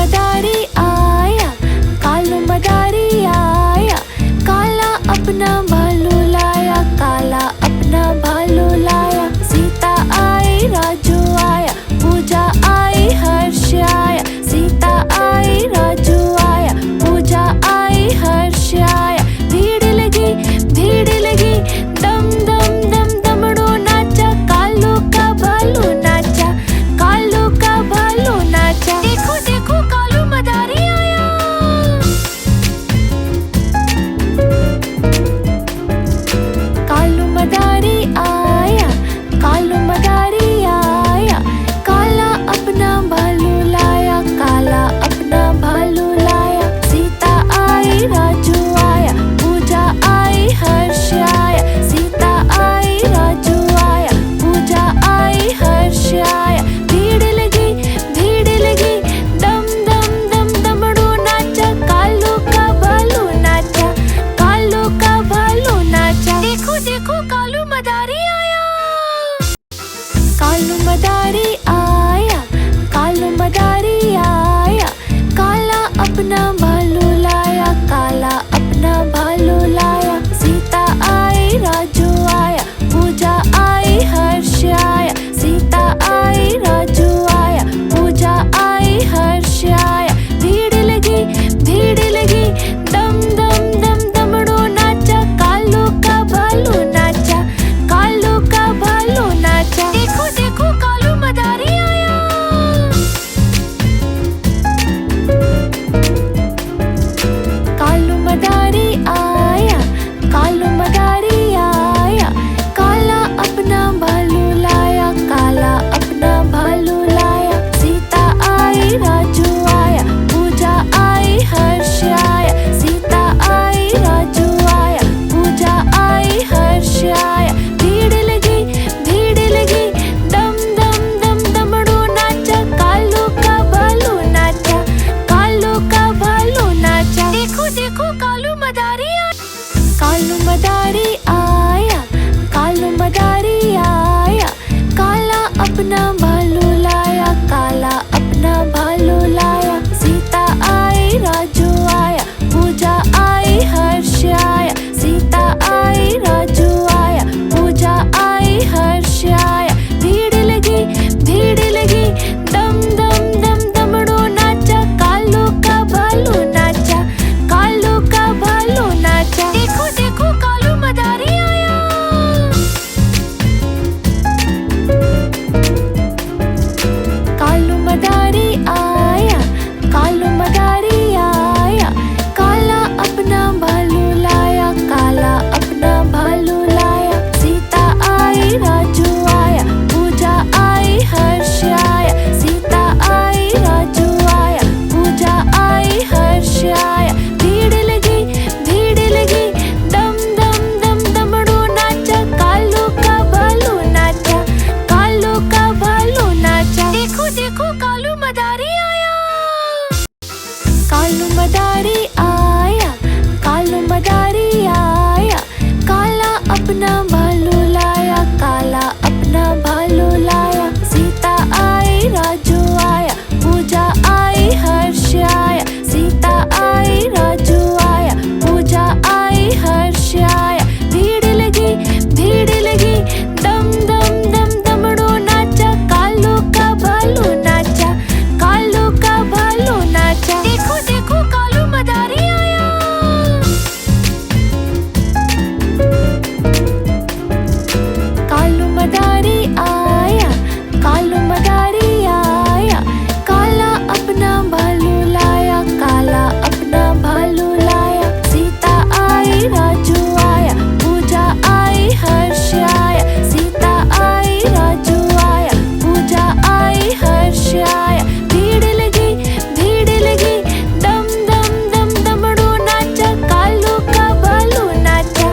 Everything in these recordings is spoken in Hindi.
मदारी आया, कालू मदारी आया, काला अपना भालू लाया, काला अपना भालू लाया। सीता आई राजू आया, पूजा आई हर्ष आया, सीता आई राजू आया, पूजा आई हर्ष आया। भीड़ लगी दम दम दम दमड़ो नाचा, कालू का भालू नाचा, कालू का भालू नाचा। देखो देखो कालू मदारी आया। कालू मदारी आया, कालू मदारी आया, काला अपना भालू लाया, काला अपना भालू लाया। सीता आई राजू आया, पूजा आई हर्ष आया, सीता आई राजू आया, पूजा आई हर्ष आया। भीड़ लगी दम दम दम दमड़ो नाचा, कालू का भालू नाचा, कालू का भालू नाचा। देखो देखो कालू मदारी आया। कालू मदारी आया, कालू मदारी आया, काला अपना भालू लाया, काला अपना भालू लाया। सीता आई राजू आया, पूजा आई हर्ष आया, सीता आई राजू आया, पूजा आई हर्ष आया। भीड़ लगी दम दम दम दमड़ो नाचा, कालू का भालू नाचा, कालू का भालू नाचा। देखो देखो कालू मदारी आया। कालू मदारी आया, कालू मदारी आया, काला अपना भालू लाया, काला अपना भालू लाया। सीता आई राजू आया, पूजा आई हर्ष आया, सीता आई राजू आया, पूजा आई हर्ष आया। भीड़ लगी दम दम दम दमड़ो नाचा, कालू का भालू नाचा, कालू का भालू नाचा। देखो देखो कालू मदारी आया। कालू मदारी आया, कालू मदारी आया, काला अपना भालू लाया, काला अपना भालू लाया। सीता आई राजू आया, पूजा आई हर्ष आया, सीता आई राजू आया, पूजा आई हर्ष आया। भीड़ लगी दम दम दम दमड़ो नाचा, कालू का भालू नाचा, कालू का भालू नाचा। देखो देखो कालू मदारी आया। कालू मदारी आया, कालू मदारी आया, काला अपना भालू लाया, काला अपना भालू लाया। सीता आई राजू आया, पूजा आई हर्ष आया, सीता आई राजू आया, पूजा आई हर्ष आया। भीड़ लगी दम दम दम दमड़ो नाचा, कालू का भालू नाचा, कालू का भालू नाचा। देखो देखो कालू मदारी आया। कालू मदारी आया, कालू मदारी आया, काला अपना भालू लाया, काला अपना भालू लाया। सीता आई राजू आया, पूजा आई हर्ष आया, सीता आई राजू आया, पूजा आई हर्ष आया। भीड़ लगी दम दम दम दमड़ो नाचा, कालू का भालू नाचा, कालू का भालू नाचा। देखो देखो कालू मदारी आया। कालू मदारी आया, कालू मदारी आया, काला अपना भालू लाया, काला अपना भालू लाया। सीता आई राजू आया, पूजा आई हर्ष आया, सीता आई राजू आया, पूजा आई हर्ष आया। भीड़ लगी दम दम दम दमड़ो नाचा, कालू का भालू नाचा,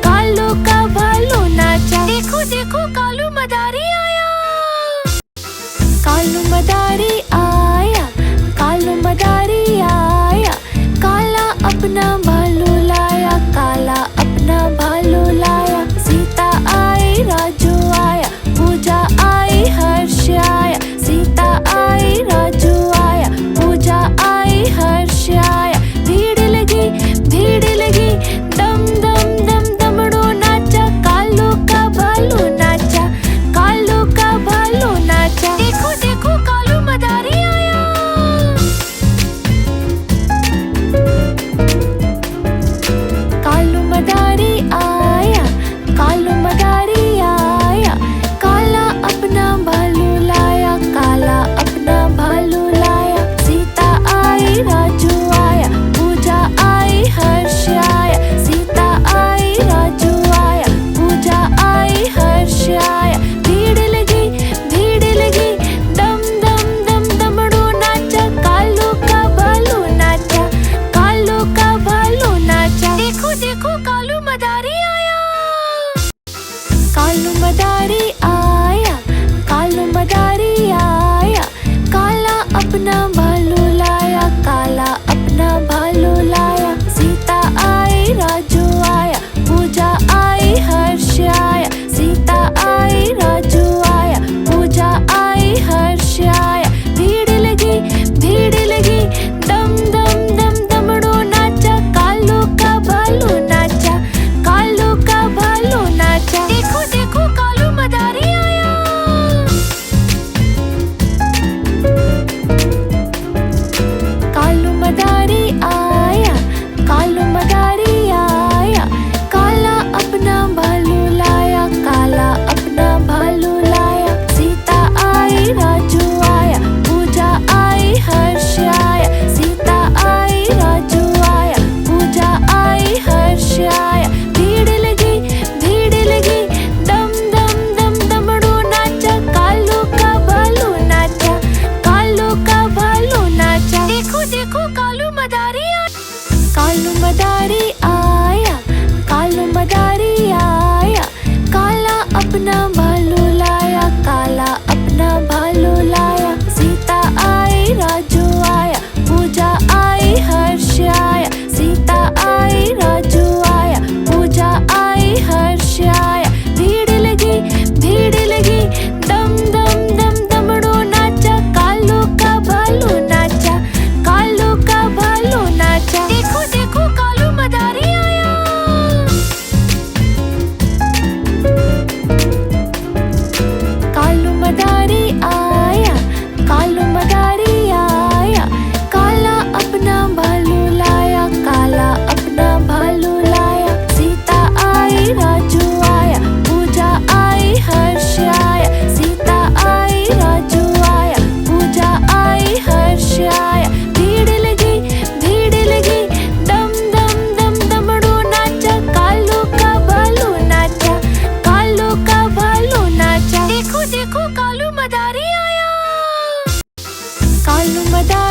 कालू का भालू नाचा। देखो देखो कालू मदारी आया। कालू मदारी आया, कालू मदारी आया, काला अपना भालू लाया, काला अपना भालू लाया। सीता आई राजू आया, पूजा आई हर्ष आया, सीता आई राजू आया, पूजा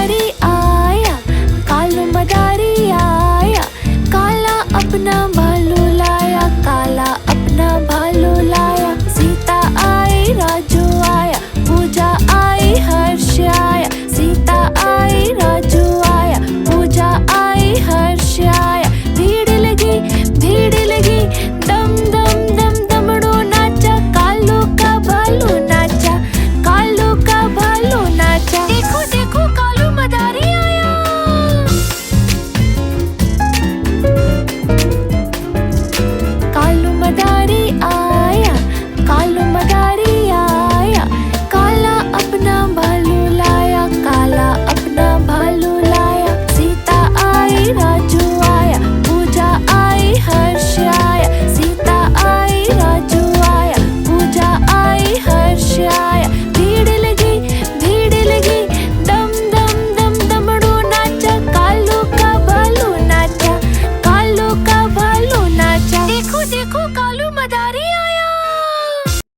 मदारी